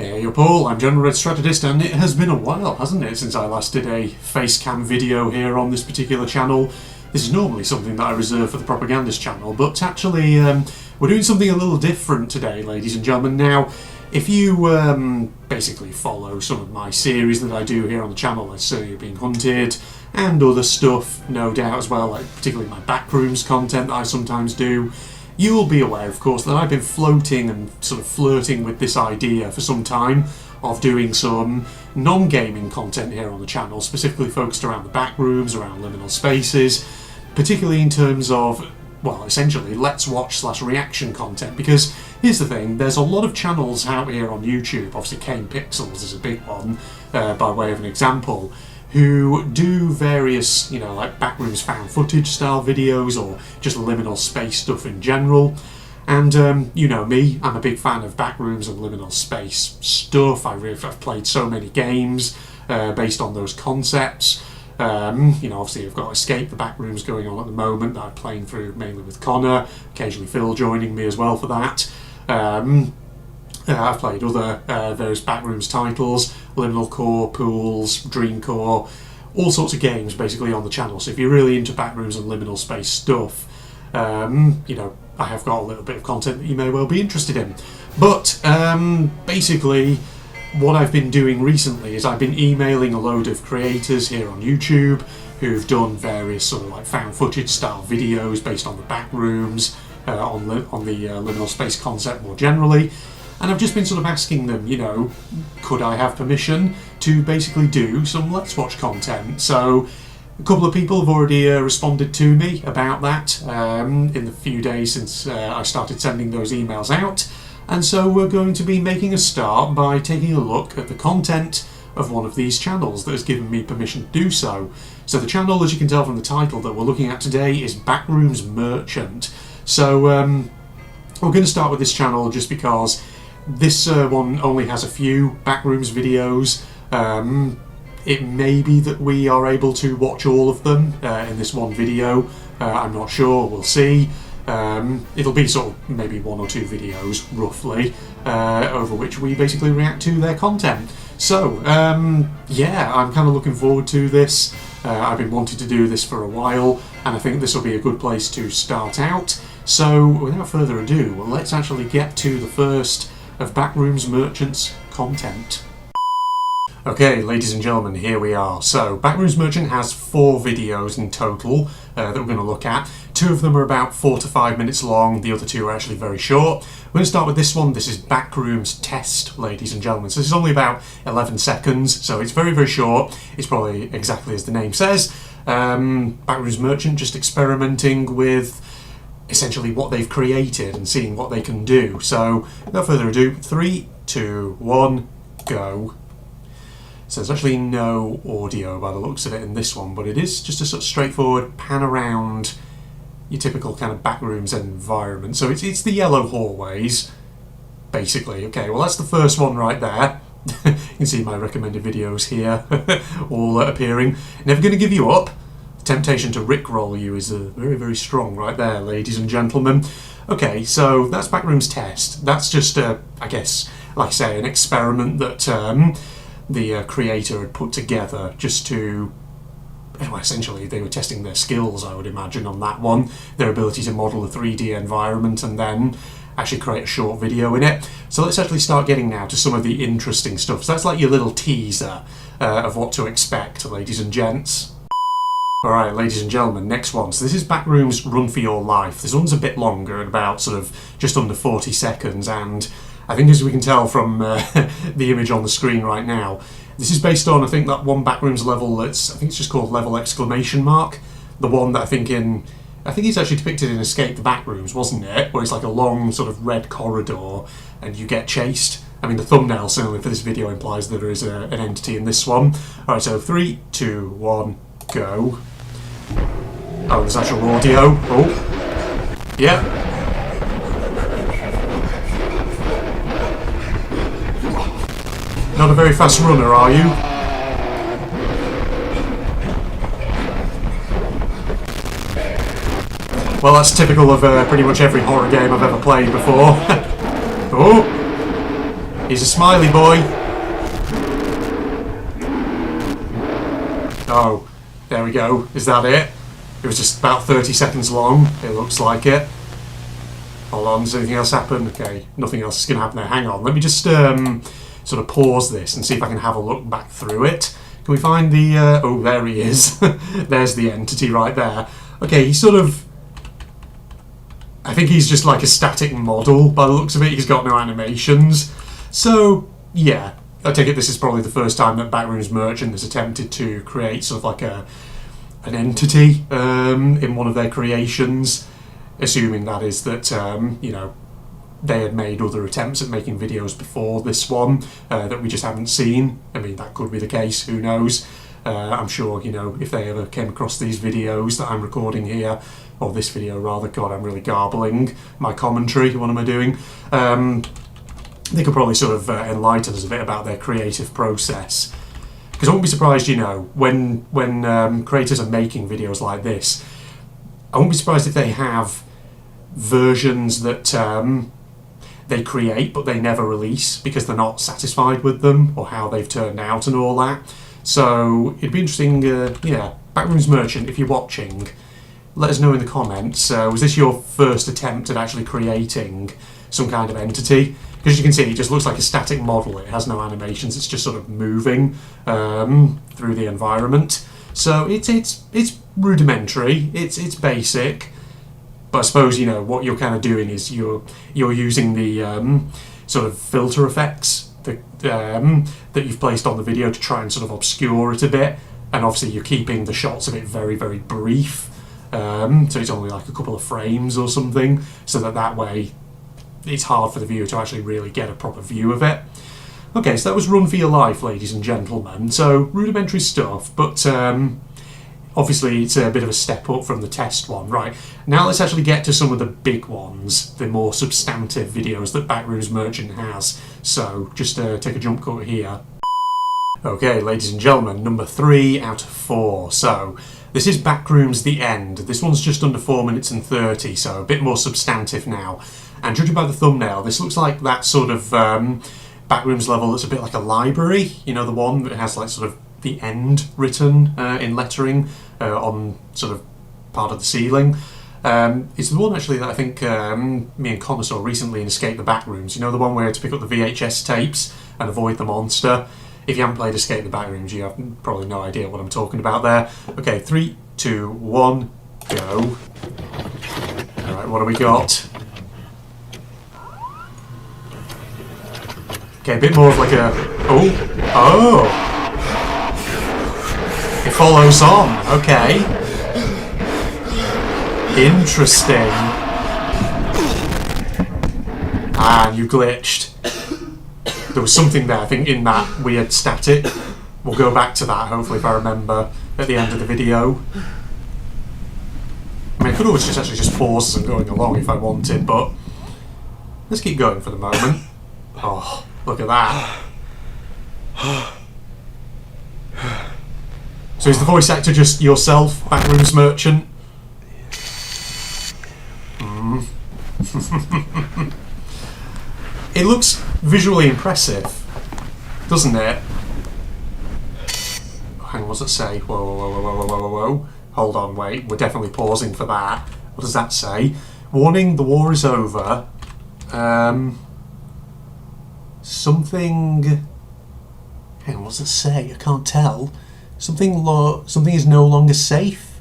Hey yo Paul, I'm General Red Strategist, and it has been a while, hasn't it, since I last did a facecam video here on this particular channel. This is normally something that I reserve for the Propagandist channel, but actually we're doing something a little different today, ladies and gentlemen. Now, if you basically follow some of my series that I do here on the channel, let's say You're Being Hunted, and other stuff, no doubt as well, like particularly my Backrooms content that I sometimes do, you will be aware, of course, that I've been floating and sort of flirting with this idea for some time of doing some non-gaming content here on the channel, specifically focused around the backrooms, around liminal spaces, particularly in terms of, well, essentially, let's watch / reaction content. Because here's the thing, there's a lot of channels out here on YouTube, obviously Kane Pixels is a big one, by way of an example, who do various, like Backrooms found footage style videos or just liminal space stuff in general. And you know me, I'm a big fan of Backrooms and liminal space stuff. I've played so many games based on those concepts. Obviously I've got Escape the Backrooms going on at the moment that I'm playing through mainly with Connor, occasionally Phil joining me as well for that. I've played other various Backrooms titles, Liminal Core, Pools, Dream Core, all sorts of games basically on the channel. So if you're really into Backrooms and liminal space stuff, I have got a little bit of content that you may well be interested in. But basically what I've been doing recently is I've been emailing a load of creators here on YouTube who've done various sort of like found footage style videos based on the Backrooms, on the liminal space concept more generally. And I've just been sort of asking them, could I have permission to basically do some Let's Watch content? So a couple of people have already responded to me about that in the few days since I started sending those emails out. And so we're going to be making a start by taking a look at the content of one of these channels that has given me permission to do so. So the channel, as you can tell from the title that we're looking at today, is Backrooms Merchant. So we're going to start with this channel just because this one only has a few Backrooms videos. It may be that we are able to watch all of them in this one video. I'm not sure, we'll see. It'll be sort of maybe 1 or 2 videos, roughly, over which we basically react to their content. So, yeah, I'm kind of looking forward to this. I've been wanting to do this for a while, and I think this will be a good place to start out. So, without further ado, let's actually get to the first of Backrooms Merchant's content. Okay, ladies and gentlemen, here we are. So, Backrooms Merchant has 4 videos in total that we're going to look at. 2 of them are about 4 to 5 minutes long, the other 2 are actually very short. We're going to start with this one. This is Backrooms Test, ladies and gentlemen. So this is only about 11 seconds, so it's very, very short. It's probably exactly as the name says. Backrooms Merchant just experimenting with essentially what they've created and seeing what they can do. So, without further ado, 3, 2, 1, go. So there's actually no audio by the looks of it in this one, but it is just a sort of straightforward pan around your typical kind of Backrooms environment. So it's the yellow hallways, basically. Okay, well that's the first one right there. You can see my recommended videos here, all appearing. Never going to give you up. The temptation to rickroll you is very, very strong right there, ladies and gentlemen. Okay, so that's Backrooms Test. That's just, I guess, like I say, an experiment that the creator had put together just to, well, essentially they were testing their skills, I would imagine, on that one, their ability to model a 3D environment and then actually create a short video in it. So let's actually start getting now to some of the interesting stuff. So that's like your little teaser of what to expect, ladies and gents. Alright, ladies and gentlemen, next one. So this is Backrooms Run For Your Life. This one's a bit longer, at about sort of just under 40 seconds, and I think as we can tell from the image on the screen right now, this is based on, I think, that one Backrooms level that's, I think it's just called level exclamation mark. The one that I think it's actually depicted in Escape the Backrooms, wasn't it? Where it's like a long sort of red corridor and you get chased. I mean, the thumbnail certainly for this video implies that there is an entity in this one. Alright, so 3, 2, 1, go. Oh, there's actual audio. Oh, yeah. Not a very fast runner, are you? Well, that's typical of pretty much every horror game I've ever played before. Oh! He's a smiley boy. Oh, there we go. Is that it? It was just about 30 seconds long. It looks like it. Hold on, does anything else happen? Okay, nothing else is going to happen there. Hang on, let me just sort of pause this and see if I can have a look back through it. Can we find the... oh, there he is. There's the entity right there. Okay, he's sort of... I think he's just like a static model by the looks of it. He's got no animations. So, yeah. I take it this is probably the first time that Backrooms Merchant has attempted to create sort of like an entity in one of their creations. Assuming that is that, you know, they had made other attempts at making videos before this one that we just haven't seen. I mean, that could be the case, who knows. I'm sure, you know, if they ever came across these videos that I'm recording here, or this video rather, God, I'm really garbling my commentary, what am I doing? They could probably sort of enlighten us a bit about their creative process. Because I won't be surprised, you know, when creators are making videos like this, I won't be surprised if they have versions that they create but they never release because they're not satisfied with them or how they've turned out and all that. So it'd be interesting, yeah, Backrooms Merchant, if you're watching, let us know in the comments, was this your first attempt at actually creating some kind of entity? Because as you can see, it just looks like a static model. It has no animations, it's just sort of moving through the environment. So it's rudimentary, it's basic, but I suppose, you know, what you're kind of doing is you're using the sort of filter effects that you've placed on the video to try and sort of obscure it a bit, and obviously you're keeping the shots of it very, very brief, so it's only like a couple of frames or something, so that way it's hard for the viewer to actually really get a proper view of it. Okay, so that was Run For Your Life, ladies and gentlemen. So, rudimentary stuff, but obviously it's a bit of a step up from the test one. Right, now let's actually get to some of the big ones, the more substantive videos that Backrooms Merchant has. So, just take a jump cut here. Okay, ladies and gentlemen, number 3 out of 4. So, this is Backrooms The End. This one's just under 4 minutes and 30, so a bit more substantive now. And judging by the thumbnail, this looks like that sort of Backrooms level that's a bit like a library. You know, the one that has like sort of the end written in lettering on sort of part of the ceiling. It's the one actually that I think me and Connor saw recently in Escape the Backrooms. You know, the one where you had to pick up the VHS tapes and avoid the monster. If you haven't played Escape the Backrooms, you have probably no idea what I'm talking about there. Okay, 3, 2, 1, go. Alright, what have we got? Okay, a bit more of like a... Oh! It follows on, okay. Interesting. Ah, you glitched. There was something there, I think, in that weird static. We'll go back to that, hopefully, if I remember, at the end of the video. I mean, I could always just actually just pause and going along if I wanted, but let's keep going for the moment. Oh, look at that. So is the voice actor just yourself, Backrooms Merchant? It looks visually impressive, doesn't it? Hang on, what does it say? Whoa, whoa, whoa, whoa, whoa, whoa, whoa. Hold on, wait, we're definitely pausing for that. What does that say? Warning, the war is over. Something... Hang on, what does it say? I can't tell. Something is no longer safe.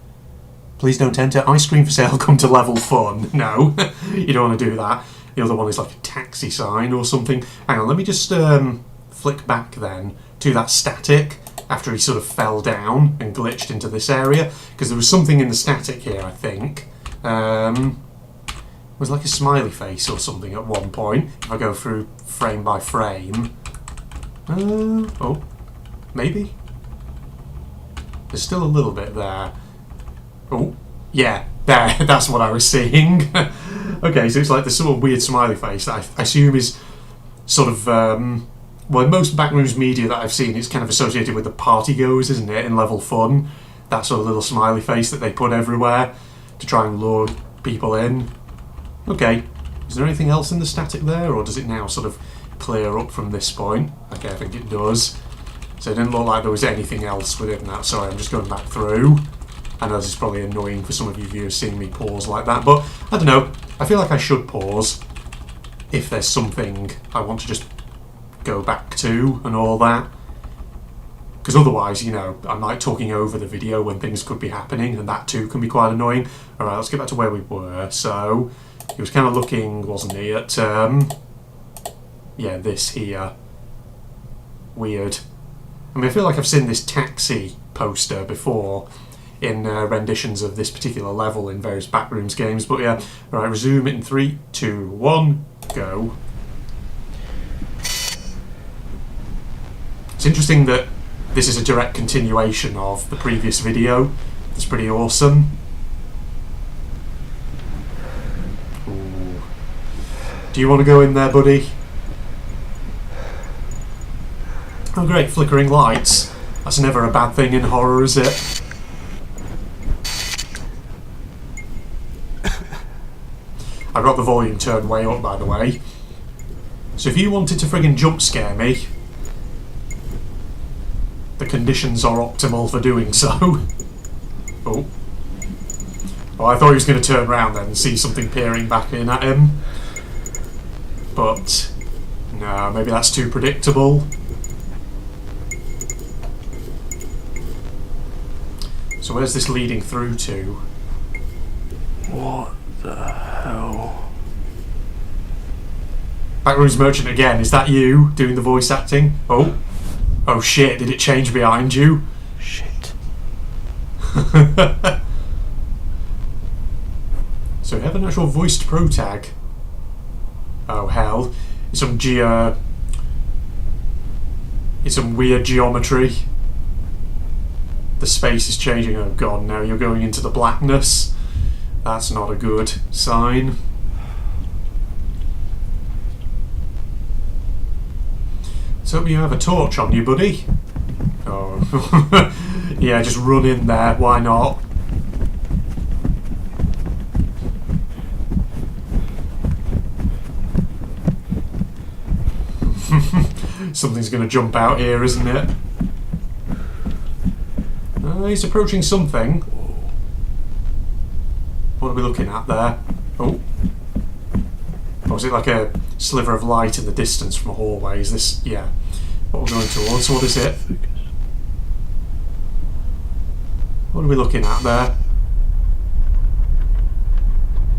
Please don't enter. Ice cream for sale, come to level fun. No, you don't want to do that. The other one is like a taxi sign or something. Hang on, let me just flick back then to that static after he sort of fell down and glitched into this area, because there was something in the static here, I think. It was like a smiley face or something at one point. If I go through frame by frame. Oh, maybe? There's still a little bit there. Oh, yeah, there, that's what I was seeing. Okay, so it's like this sort of weird smiley face that I assume is sort of, well, in most Backrooms media that I've seen, it's kind of associated with the party goers, isn't it, in level fun? That sort of little smiley face that they put everywhere to try and lure people in. Okay, is there anything else in the static there, or does it now sort of clear up from this point. Okay, I think it does. So it didn't look like there was anything else within that. Sorry, I'm just going back through. I know this is probably annoying for some of you viewers seeing me pause like that, but I don't know. I feel like I should pause if there's something I want to just go back to and all that. Because otherwise, you know, I'm like talking over the video when things could be happening, and that too can be quite annoying. Alright, let's get back to where we were. So, he was kind of looking, wasn't he, at, yeah, this here. Weird. I mean, I feel like I've seen this taxi poster before in renditions of this particular level in various Backrooms games, but yeah. Alright, resume it in 3, 2, 1, go. It's interesting that this is a direct continuation of the previous video. It's pretty awesome. Ooh. Do you want to go in there, buddy? Oh great, flickering lights. That's never a bad thing in horror, is it? I got the volume turned way up, by the way. So if you wanted to friggin' jump scare me, the conditions are optimal for doing so. Oh. Oh, I thought he was going to turn around then and see something peering back in at him. But, no, maybe that's too predictable. So where's this leading through to? What the hell? Backrooms Merchant again, is that you doing the voice acting? Oh. Oh shit, did it change behind you? Shit. So we have an actual voiced pro tag. Oh hell. It's some it's some weird geometry. The space is changing. Oh god, now you're going into the blackness. That's not a good sign. So hope you have a torch on you, buddy. Oh. Yeah, just run in there, why not? Something's going to jump out here, isn't it? He's approaching something. What are we looking at there? Oh. Or is it like a sliver of light in the distance from a hallway? Is this... yeah. What we're going towards? What is it? What are we looking at there?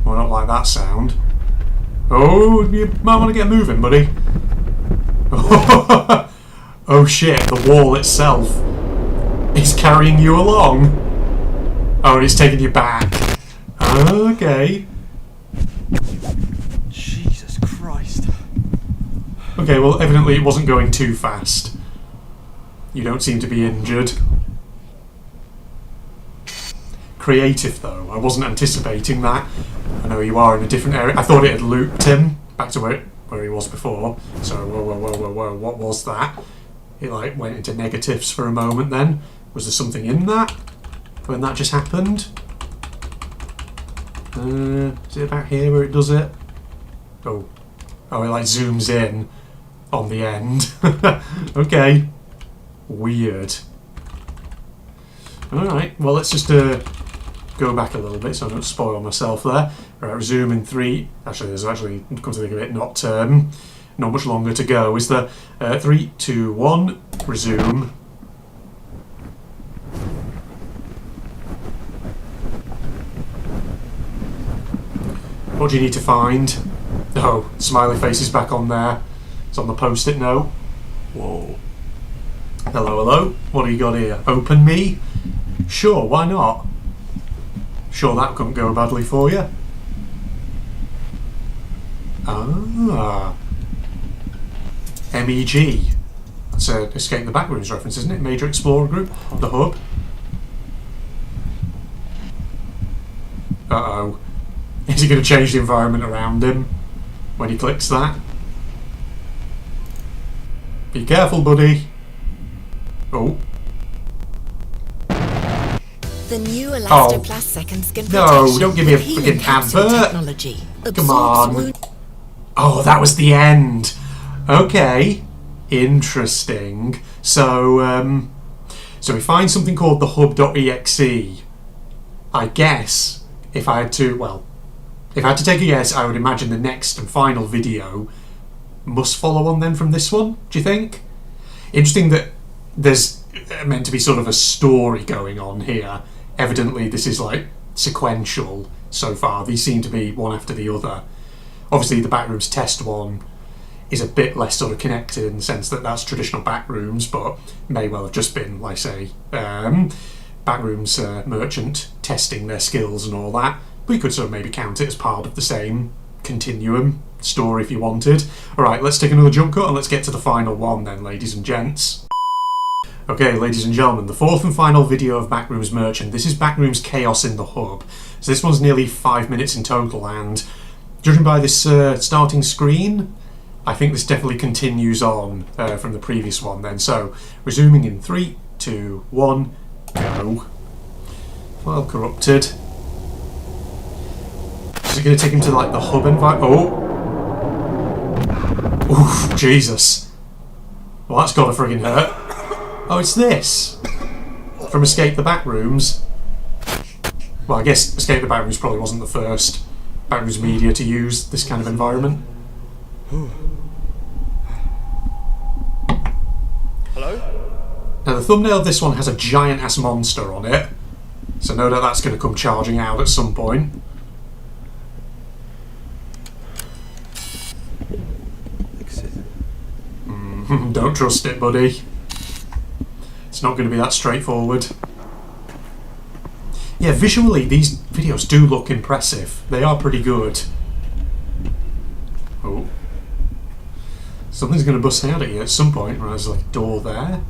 Well, I don't like that sound. Oh, you might want to get moving, buddy. Oh shit, the wall itself is carrying you along. Oh, and it's taking you back. Okay. Jesus Christ. Okay, well, evidently it wasn't going too fast. You don't seem to be injured. Creative, though. I wasn't anticipating that. I know you are in a different area. I thought it had looped him back to where he was before. So, whoa, what was that? It, like, went into negatives for a moment then. Was there something in that when that just happened? Is it about here where it does it? Oh, it like zooms in on the end. Okay. Weird. Alright, well let's just go back a little bit so I don't spoil myself there. Right, resume in 3. Actually, there's actually, come to think of it, not much longer to go. Is there 3, 2, 1, resume. What do you need to find? Oh, smiley face is back on there. It's on the post-it note. Whoa. Hello. What do you got here? Open me? Sure, why not? Sure that couldn't go badly for you. Ah. MEG. That's a Escape the Backrooms reference, isn't it? Major Explorer Group. The hub. Uh-oh. Is he going to change the environment around him when he clicks that? Be careful, buddy. Oh. The new Elastoplast second skin no, protection don't give me a with healing freaking capsule advert. technology. Come on. Oh, that was the end. Okay, interesting. So, so we find something called the hub.exe. I guess if I had to take a guess, I would imagine the next and final video must follow on then from this one. Do you think? Interesting that there's meant to be sort of a story going on here. Evidently, this is like sequential so far. These seem to be one after the other. Obviously, the Backrooms test one is a bit less sort of connected in the sense that that's traditional Backrooms, but may well have just been, like say, Backrooms merchant testing their skills and all that. But you could sort of maybe count it as part of the same continuum story if you wanted. Alright, let's take another jump cut and let's get to the final one then, ladies and gents. Okay, ladies and gentlemen, the fourth and final video of Backrooms Merchant. This is Backrooms Chaos in the Hub. So this one's nearly 5 minutes in total, and judging by this starting screen, I think this definitely continues on from the previous one then. So, resuming in 3, 2, 1, go. File corrupted. Is it going to take him to like the hub environment? Oh! Oof, Jesus. Well, that's got to friggin' hurt. Oh, it's this! From Escape the Backrooms. Well, I guess Escape the Backrooms probably wasn't the first Backrooms media to use this kind of environment. Hello? Now, the thumbnail of this one has a giant-ass monster on it, so no doubt that's going to come charging out at some point. Don't trust it, buddy. It's not going to be that straightforward. Yeah, visually these videos do look impressive. They are pretty good. Oh. Something's going to bust out at you at some point. Right, there's like a door there.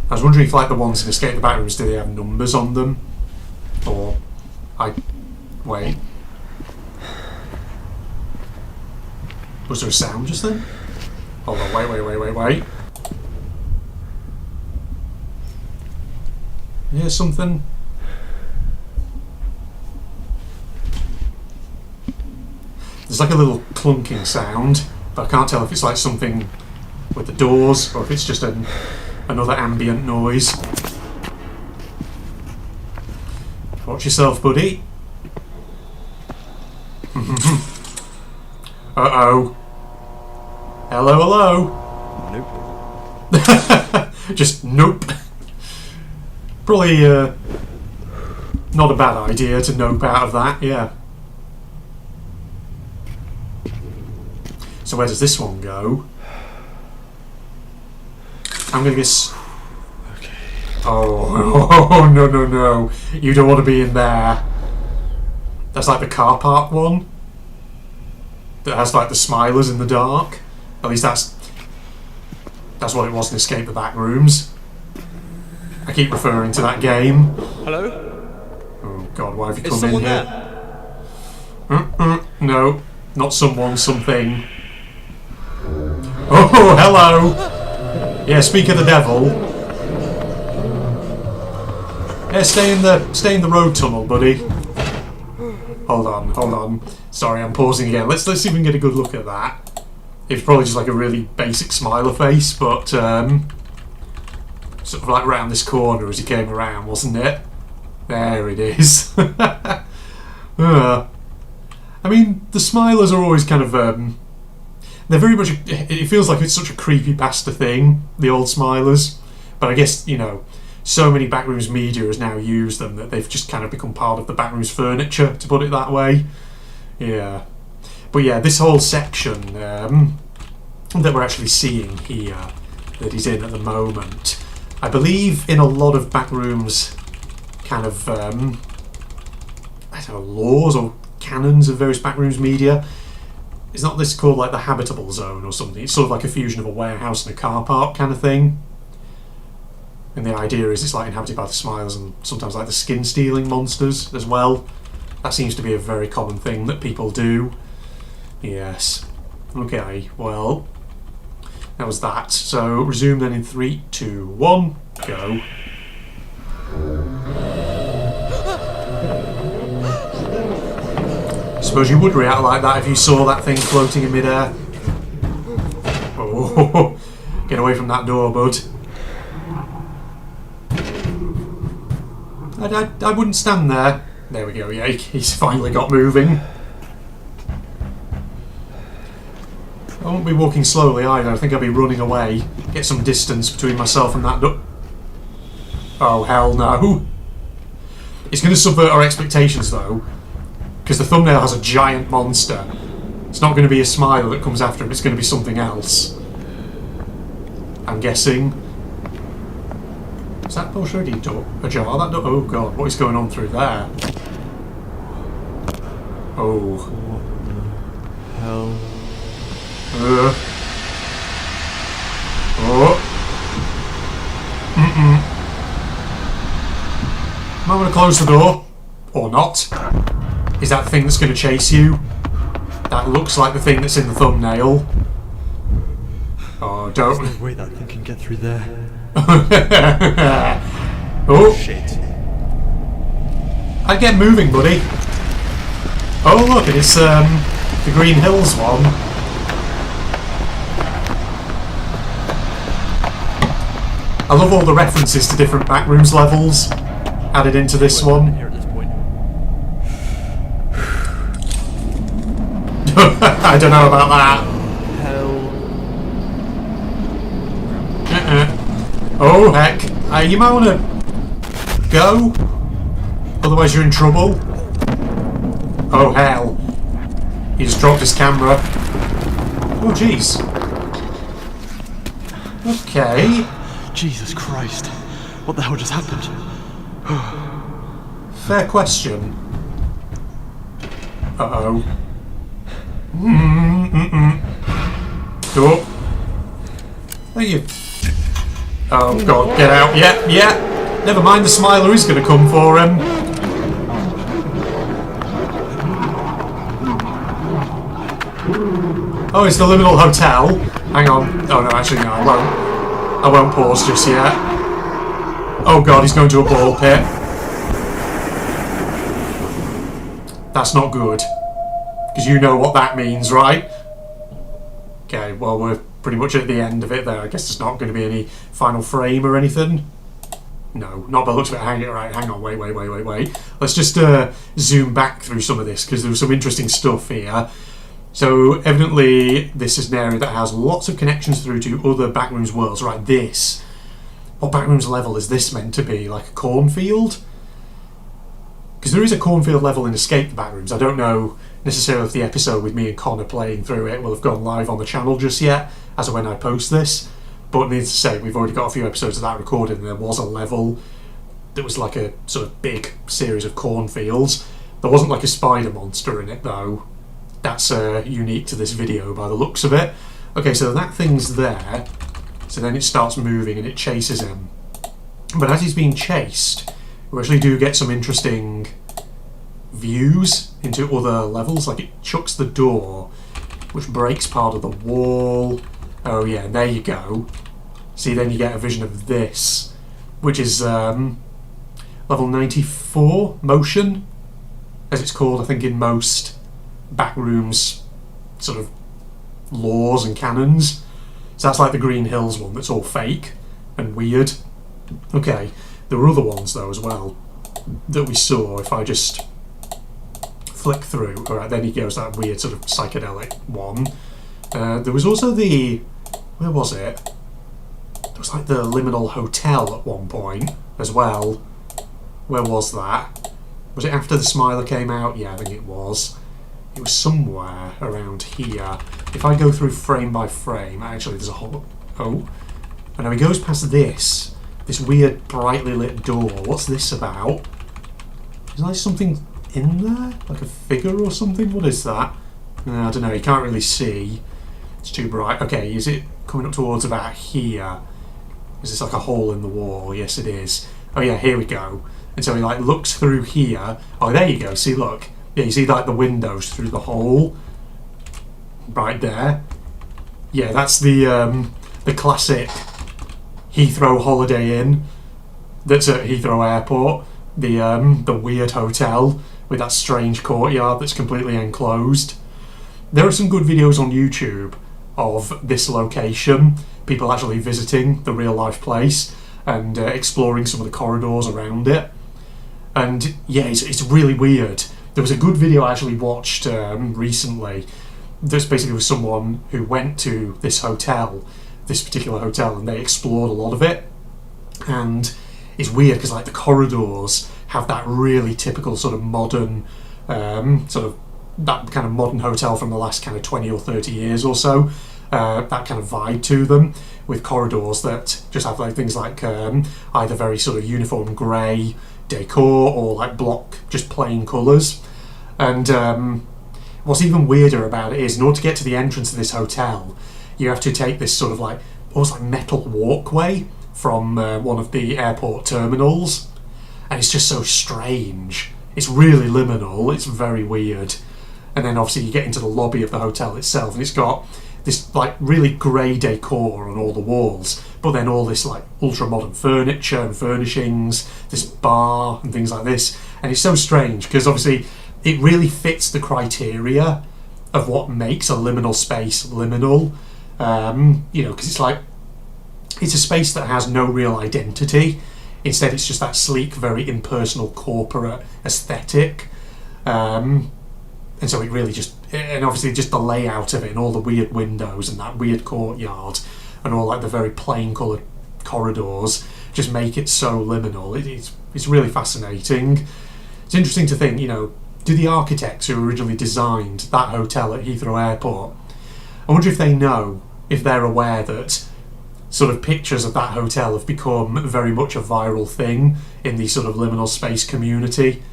I was wondering if like the ones in Escape the Backrooms, do they have numbers on them? Or... Wait. Was there a sound just then? Hold on, wait. Here's something. There's like a little clunking sound, but I can't tell if it's like something with the doors or if it's just another ambient noise. Watch yourself, buddy. Uh-oh. Hello? Nope. Just nope. Probably not a bad idea to nope out of that, yeah. So where does this one go? I'm gonna guess... Okay. Oh, no. You don't want to be in there. That's like the car park one. That has like the smilers in the dark. At least that's what it was in Escape the Backrooms. I keep referring to that game. Hello? Oh god, why have you Is come someone in here? there? No, not someone, something. Oh, hello! Yeah, speak of the devil. Yeah, stay in the road tunnel, buddy. Hold on. Sorry, I'm pausing again. Let's see if we can get a good look at that. It's probably just like a really basic smiler face, but sort of like round this corner as he came around, wasn't it? There it is. I mean, the smilers are always kind of they're very much. It feels like it's such a creepypasta thing, the old smilers. But I guess, you know, so many Backrooms media has now used them that they've just kind of become part of the Backrooms furniture, to put it that way. Yeah. But yeah, this whole section that we're actually seeing here, that he's in at the moment, I believe in a lot of Backrooms kind of, I don't know, laws or canons of various Backrooms media. Is not this called like the habitable zone or something? It's sort of like a fusion of a warehouse and a car park kind of thing. And the idea is it's like inhabited by the smilers and sometimes like the skin stealing monsters as well. That seems to be a very common thing that people do. Yes. Okay, well, that was that. So resume then in 3, 2, 1, go. Suppose you would react like that if you saw that thing floating in midair. Oh, get away from that door, bud. I wouldn't stand there. There we go, yeah, he's finally got moving. I won't be walking slowly either, I think I'll be running away. Get some distance between myself and that door. Oh, hell no. It's going to subvert our expectations though, because the thumbnail has a giant monster. It's not going to be a Smiler that comes after him, it's going to be something else. I'm guessing. Is that door already ajar? That door? Oh god, what is going on through there? Oh. What the hell? Oh. Am I going to close the door? Or not? Is that the thing that's going to chase you? That looks like the thing that's in the thumbnail. Oh, don't. There's no way that thing can get through there. Oh. Shit. I'd get moving, buddy. Oh, look, it's the Green Hills one. I love all the references to different Backrooms levels added into this one. Here at this point. I don't know about that. Hell. Oh, heck. You might want to go. Otherwise you're in trouble. Oh, hell. He just dropped his camera. Oh, jeez. Okay. Jesus Christ. What the hell just happened? Fair question. Uh-oh. Oh. Thank you. Oh god, get out. Yeah, yeah. Never mind, the Smiler is going to come for him. Oh, it's the Liminal Hotel. Hang on. Oh no, actually no, I won't. I won't pause just yet. Oh god, he's going to a ball pit. That's not good. Because you know what that means, right? Okay, well we're pretty much at the end of it there. I guess there's not going to be any final frame or anything. No, not by the looks of it. Hang on, wait. Let's just zoom back through some of this because there was some interesting stuff here. So evidently this is an area that has lots of connections through to other Backrooms worlds. Right, this. What Backrooms level is this meant to be? Like a cornfield? Because there is a cornfield level in Escape the Backrooms. I don't know necessarily if the episode with me and Connor playing through it will have gone live on the channel just yet, as of when I post this. But needless to say, we've already got a few episodes of that recorded, and there was a level that was like a sort of big series of cornfields. There wasn't like a spider monster in it though. That's unique to this video by the looks of it. Okay, so that thing's there. So then it starts moving and it chases him. But as he's being chased, we actually do get some interesting views into other levels. Like it chucks the door, which breaks part of the wall. Oh yeah, there you go. See, then you get a vision of this, which is level 94, motion, as it's called, I think, in most Backrooms sort of laws and canons. So that's like the Green Hills one that's all fake and weird. Okay, there were other ones though as well that we saw. If I just flick through, alright, then he goes that weird sort of psychedelic one. There was also the, where was it? There was like the Liminal Hotel at one point as well. Where was that? Was it after the Smiler came out? Yeah, I think it was. It was somewhere around here. If I go through frame by frame, actually there's a whole... Oh. And now he goes past this weird brightly lit door. What's this about? Is there something in there? Like a figure or something? What is that? I don't know, you can't really see. It's too bright. Okay, is it coming up towards about here? Is this like a hole in the wall? Yes, it is. Oh yeah, here we go. And so he like looks through here. Oh, there you go. See, look. Yeah, you see like the windows through the hole right there. Yeah, that's the classic Heathrow Holiday Inn that's at Heathrow Airport. The weird hotel with that strange courtyard that's completely enclosed. There are some good videos on YouTube of this location, people actually visiting the real life place and exploring some of the corridors around it. And yeah, it's really weird. There was a good video I actually watched recently. There's basically was someone who went to this hotel, this particular hotel, and they explored a lot of it. And it's weird because like the corridors have that really typical sort of modern, sort of that kind of modern hotel from the last kind of 20 or 30 years or so. That kind of vibe to them, with corridors that just have like things like either very sort of uniform grey decor or like block just plain colours. And what's even weirder about it is, in order to get to the entrance of this hotel, you have to take this sort of like almost like metal walkway from one of the airport terminals, and it's just so strange. It's really liminal, it's very weird. And then obviously you get into the lobby of the hotel itself, and it's got this like really grey decor on all the walls, but then all this like ultra modern furniture and furnishings, this bar and things like this. And it's so strange because obviously it really fits the criteria of what makes a liminal space liminal. You know, because it's like, it's a space that has no real identity. Instead, it's just that sleek, very impersonal corporate aesthetic. And so it really just, and obviously just the layout of it and all the weird windows and that weird courtyard and all like the very plain coloured corridors just make it so liminal. It's really fascinating. It's interesting to think, you know, do the architects who originally designed that hotel at Heathrow Airport, I wonder if they know, if they're aware that sort of pictures of that hotel have become very much a viral thing in the sort of liminal space community.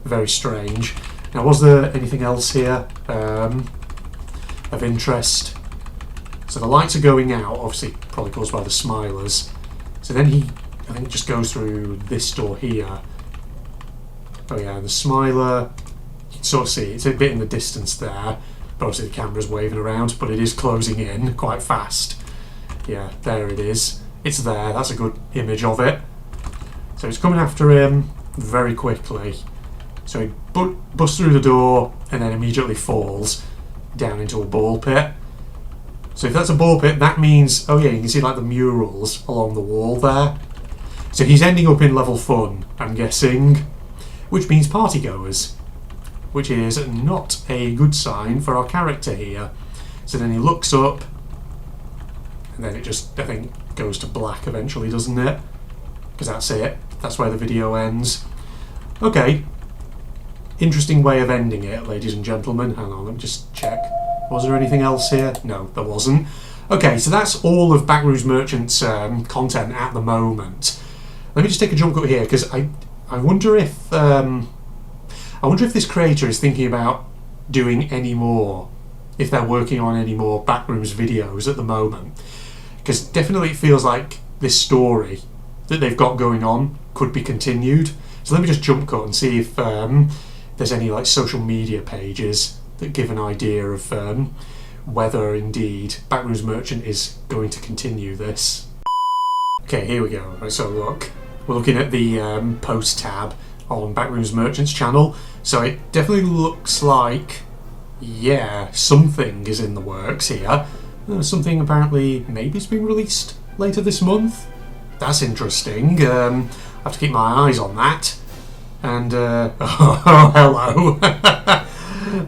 Very strange. Now, was there anything else here of interest? So the lights are going out, obviously probably caused by the smilers. So then he, I think, just goes through this door here. Oh yeah, the smiler, you can sort of see, it's a bit in the distance there, but obviously the camera's waving around, but it is closing in quite fast. Yeah, there it is. It's there, that's a good image of it. So it's coming after him very quickly. So he busts through the door and then immediately falls down into a ball pit. So if that's a ball pit, that means, oh yeah, you can see like the murals along the wall there. So he's ending up in level fun, I'm guessing, which means partygoers, which is not a good sign for our character here. So then he looks up, and then it just, I think, goes to black eventually, doesn't it? Because that's it. That's where the video ends. Okay. Interesting way of ending it, ladies and gentlemen. Hang on, let me just check. Was there anything else here? No, there wasn't. Okay, so that's all of Backrooms Merchant's content at the moment. Let me just take a jump cut here, because I wonder if this creator is thinking about doing any more, if they're working on any more Backrooms videos at the moment. Because definitely it feels like this story that they've got going on could be continued. So let me just jump cut and see if there's any like social media pages that give an idea of whether indeed Backrooms Merchant is going to continue this. Okay, here we go. Right, so look, we're looking at the post tab on Backrooms Merchant's channel. So it definitely looks like, yeah, something is in the works here. Something apparently maybe it's being released later this month. That's interesting. I have to keep my eyes on that. And oh, hello.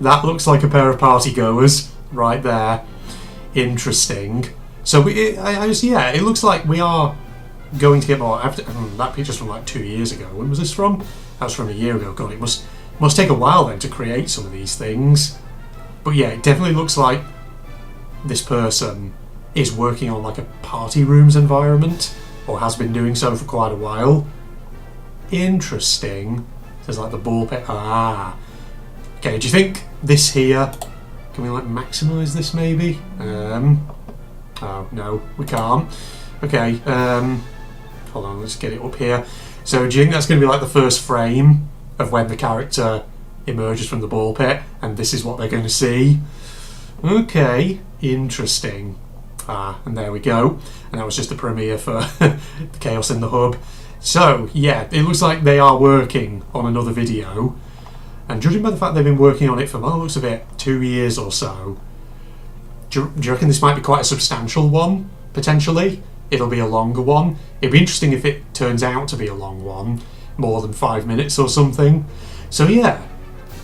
That looks like a pair of partygoers right there. Interesting. So yeah, it looks like we are going to get more. That picture's from like 2 years ago. When was this from? That was from a year ago. God, it must take a while then to create some of these things. But yeah, it definitely looks like this person is working on like a party rooms environment, or has been doing so for quite a while. Interesting. There's like the ball pit. Ah. Okay, do you think this here, can we like maximise this maybe? Oh no, we can't. Okay, hold on, let's get it up here. So do you think that's going to be like the first frame of when the character emerges from the ball pit, and this is what they're going to see? Okay, interesting. Ah, and there we go. And that was just the premiere for the Chaos in the Hub. So, yeah, it looks like they are working on another video. And judging by the fact they've been working on it for, by the looks of it, 2 years or so, do you reckon this might be quite a substantial one, potentially? It'll be a longer one. It'd be interesting if it turns out to be a long one, more than 5 minutes or something. So yeah,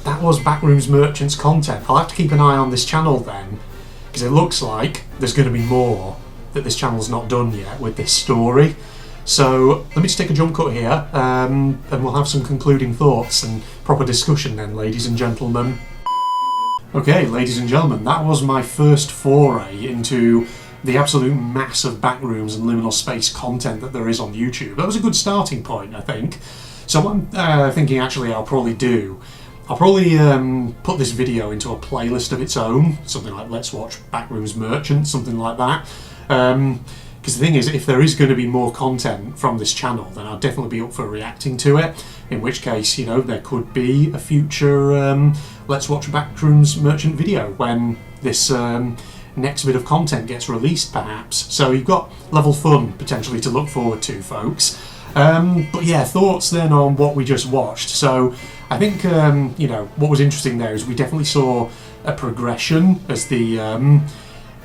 that was Backrooms Merchants content. I'll have to keep an eye on this channel then, because it looks like there's going to be more that this channel's not done yet with this story. So let me just take a jump cut here, and we'll have some concluding thoughts and proper discussion then, ladies and gentlemen. Okay, ladies and gentlemen, that was my first foray into the absolute mass of Backrooms and liminal space content that there is on YouTube. That was a good starting point, I think. So what I'm thinking actually I'll probably put this video into a playlist of its own, something like Let's Watch Backrooms Merchant, something like that. Because the thing is, if there is going to be more content from this channel, then I'll definitely be up for reacting to it, in which case, you know, there could be a future Let's Watch Backrooms Merchant video when this next bit of content gets released, perhaps. So you've got level fun potentially to look forward to, folks. But yeah, thoughts then on what we just watched. So I think, you know, what was interesting there is we definitely saw a progression as the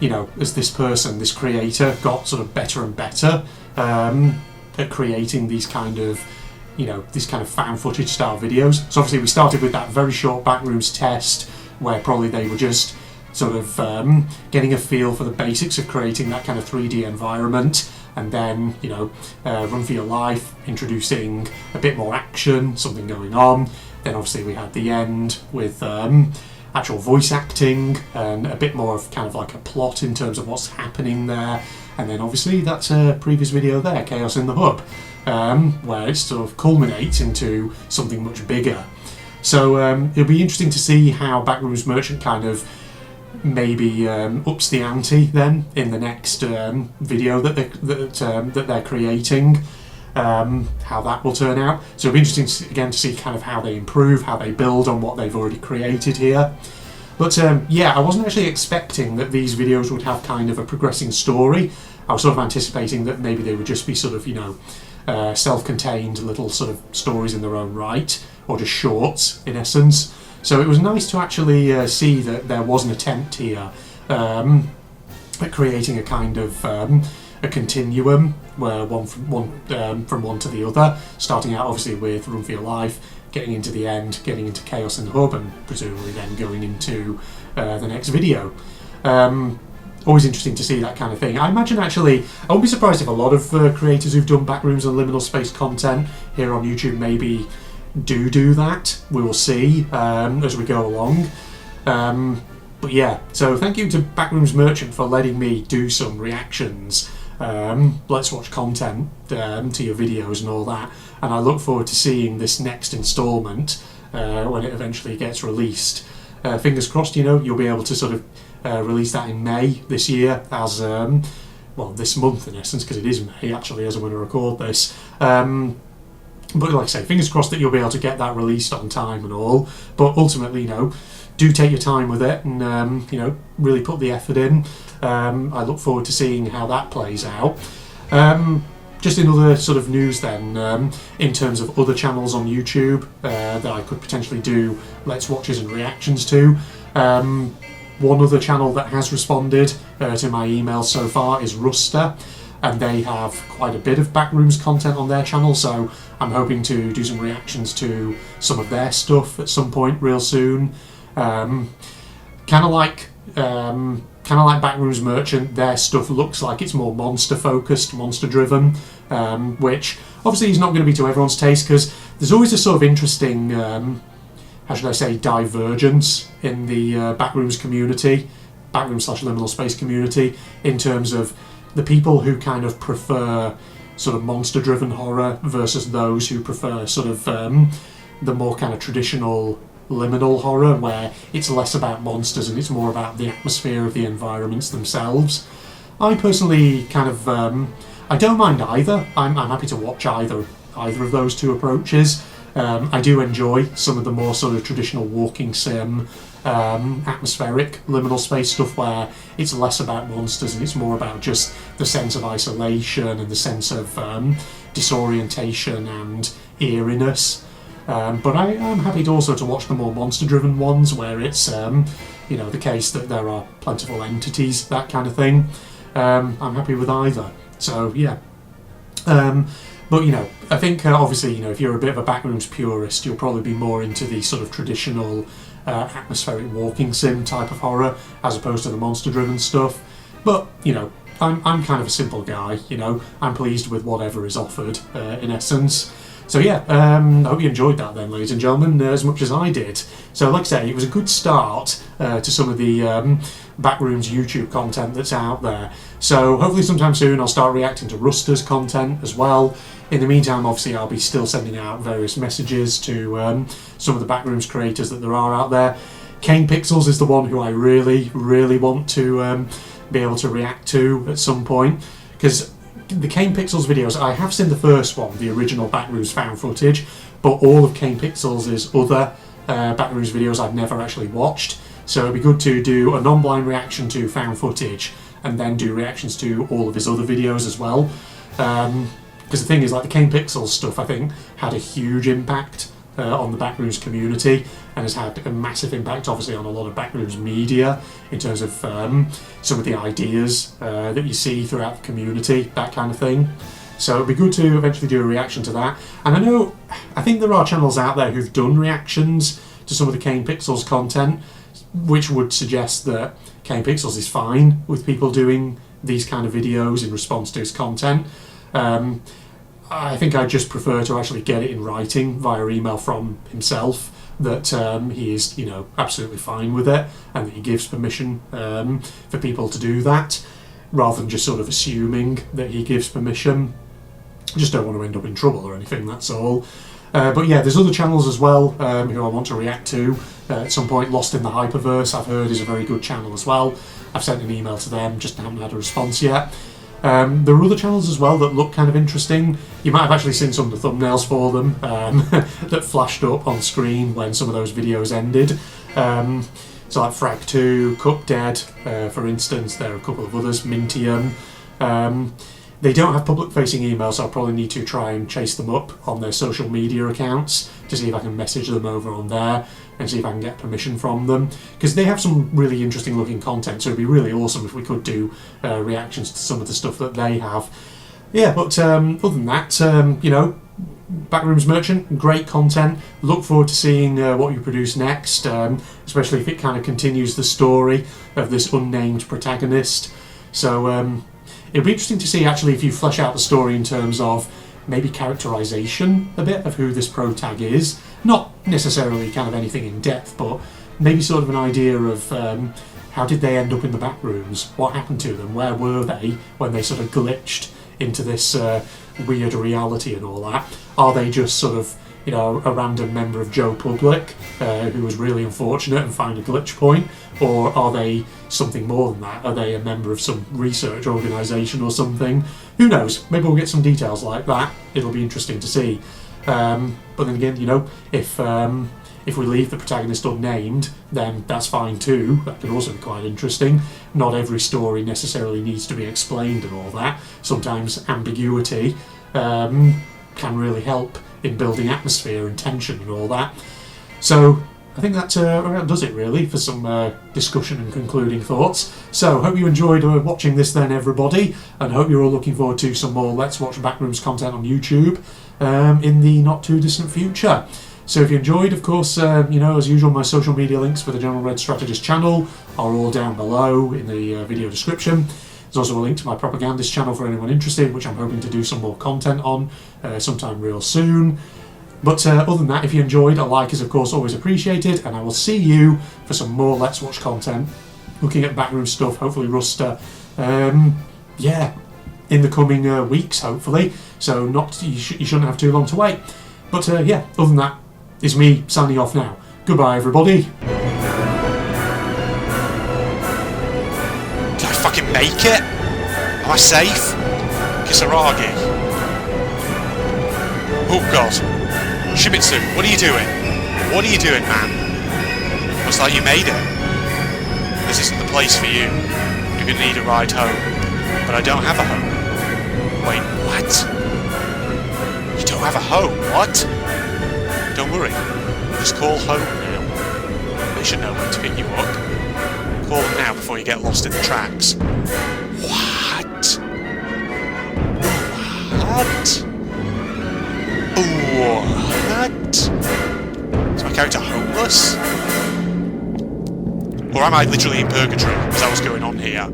you know, as this person, this creator, got sort of better and better at creating these kind of, you know, these kind of found footage style videos. So obviously we started with that very short Backrooms test where probably they were just sort of getting a feel for the basics of creating that kind of 3D environment, and then, you know, Run For Your Life, introducing a bit more action, something going on. Then obviously we had The End with actual voice acting and a bit more of kind of like a plot in terms of what's happening there. And then obviously that's a previous video there, Chaos in the Hub, where it sort of culminates into something much bigger. So it'll be interesting to see how Backrooms Merchant kind of maybe ups the ante then in the next video that they're creating. How that will turn out. So it'll be interesting again to see kind of how they improve, how they build on what they've already created here. But yeah, I wasn't actually expecting that these videos would have kind of a progressing story. I was sort of anticipating that maybe they would just be sort of, you know, self-contained little sort of stories in their own right, or just shorts in essence. So it was nice to actually see that there was an attempt here at creating a kind of a continuum, where from one to the other, starting out obviously with Run For Your Life, getting into The End, getting into Chaos in the Hub, and presumably then going into the next video. Always interesting to see that kind of thing. I imagine actually, I wouldn't be surprised if a lot of creators who've done Backrooms and liminal space content here on YouTube maybe do that. We will see as we go along. But yeah, so thank you to Backrooms Merchant for letting me do some reactions, Let's Watch content to your videos and all that, and I look forward to seeing this next instalment when it eventually gets released. Fingers crossed, you know, you'll be able to sort of release that in May this year, as well, this month in essence, because it is May actually as I'm going to record this. But like I say, fingers crossed that you'll be able to get that released on time and all. But ultimately, you know, do take your time with it and, you know, really put the effort in. I look forward to seeing how that plays out. Just in other sort of news then, in terms of other channels on YouTube that I could potentially do Let's Watches and reactions to. One other channel that has responded to my email so far is Ruster, and they have quite a bit of Backrooms content on their channel, so I'm hoping to do some reactions to some of their stuff at some point real soon. Kind of like Backrooms Merchant, their stuff looks like it's more monster focused, monster driven, which obviously is not going to be to everyone's taste, because there's always a sort of interesting, how should I say, divergence in the Backrooms community, Backrooms/liminal space community, in terms of the people who kind of prefer sort of monster-driven horror versus those who prefer sort of the more kind of traditional liminal horror, where it's less about monsters and it's more about the atmosphere of the environments themselves. I personally kind of I don't mind either. I'm happy to watch either of those two approaches. I do enjoy some of the more sort of traditional walking sim, atmospheric liminal space stuff, where it's less about monsters and it's more about just the sense of isolation and the sense of disorientation and eeriness. But I am happy also to watch the more monster-driven ones where it's the case that there are plentiful entities, that kind of thing. I'm happy with either. So yeah. But I think obviously if you're a bit of a Backrooms purist, you'll probably be more into the sort of traditional atmospheric walking sim type of horror as opposed to the monster-driven stuff. But I'm kind of a simple guy. I'm pleased with whatever is offered in essence. So yeah, I hope you enjoyed that then, ladies and gentlemen, as much as I did. So like I say, it was a good start to some of the Backrooms YouTube content that's out there. So hopefully sometime soon I'll start reacting to Ruster's content as well. In the meantime, obviously, I'll be still sending out various messages to some of the Backrooms creators that there are out there. Kane Pixels is the one who I really, really want to be able to react to at some point, because the Kane Pixels videos, I have seen the first one, the original Backrooms found footage, but all of Kane Pixels' other Backrooms videos I've never actually watched. So it'd be good to do a non-blind reaction to found footage and then do reactions to all of his other videos as well. Because the thing is, like the Kane Pixels stuff, I think had a huge impact on the Backrooms community and has had a massive impact obviously on a lot of Backrooms media in terms of some of the ideas that you see throughout the community, that kind of thing. So it'd be good to eventually do a reaction to that. And I think there are channels out there who've done reactions to some of the Kane Pixels content, which would suggest that Kane Pixels is fine with people doing these kind of videos in response to his content. I think I just prefer to actually get it in writing via email from himself that he is, absolutely fine with it and that he gives permission for people to do that, rather than just sort of assuming that he gives permission. I just don't want to end up in trouble or anything, that's all. But yeah, there's other channels as well who I want to react to at some point. Lost in the Hyperverse, I've heard, is a very good channel as well. I've sent an email to them, just haven't had a response yet. There are other channels as well that look kind of interesting. You might have actually seen some of the thumbnails for them that flashed up on screen when some of those videos ended. So like Frag2, Cup Dead, for instance. There are a couple of others, Mintium. They don't have public-facing emails, so I'll probably need to try and chase them up on their social media accounts to see if I can message them over on there and see if I can get permission from them, because they have some really interesting looking content, so it'd be really awesome if we could do reactions to some of the stuff that they have. Yeah, but other than that, Backrooms Merchant, great content. Look forward to seeing what you produce next, especially if it kind of continues the story of this unnamed protagonist. So it'd be interesting to see actually if you flesh out the story in terms of maybe characterization a bit of who this protag is. Not necessarily kind of anything in depth, but maybe sort of an idea of how did they end up in the Backrooms? What happened to them? Where were they when they sort of glitched into this weird reality and all that? Are they just sort of, a random member of Joe Public who was really unfortunate and found a glitch point? Or are they something more than that? Are they a member of some research organisation or something? Who knows? Maybe we'll get some details like that. It'll be interesting to see. But then again, if we leave the protagonist unnamed, then that's fine too. That could also be quite interesting. Not every story necessarily needs to be explained and all that. Sometimes ambiguity can really help in building atmosphere and tension and all that. So I think that does it really for some discussion and concluding thoughts. So hope you enjoyed watching this then, everybody, and hope you're all looking forward to some more Let's Watch Backrooms content on YouTube in the not too distant future. So if you enjoyed, of course, as usual, my social media links for the General Red Strategist channel are all down below in the video description. There's also a link to my propagandist channel for anyone interested, which I'm hoping to do some more content on sometime real soon. But other than that, if you enjoyed, a like is of course always appreciated, and I will see you for some more Let's Watch content, looking at Backroom stuff, hopefully Ruster, in the coming weeks, hopefully. So you shouldn't have too long to wait. But other than that, it's me signing off now. Goodbye, everybody. Did I fucking make it? Am I safe? Kisaragi. Oh god. Shibitsu, what are you doing? What are you doing, man? Looks like you made it. This isn't the place for you. You're gonna need a ride home. But I don't have a home. Wait, what? You don't have a home? What? Don't worry. Just call home now. They should know when to pick you up. Call them now before you get lost in the tracks. What? What? What? Is my character homeless? Or am I literally in purgatory? Is that what's going on here?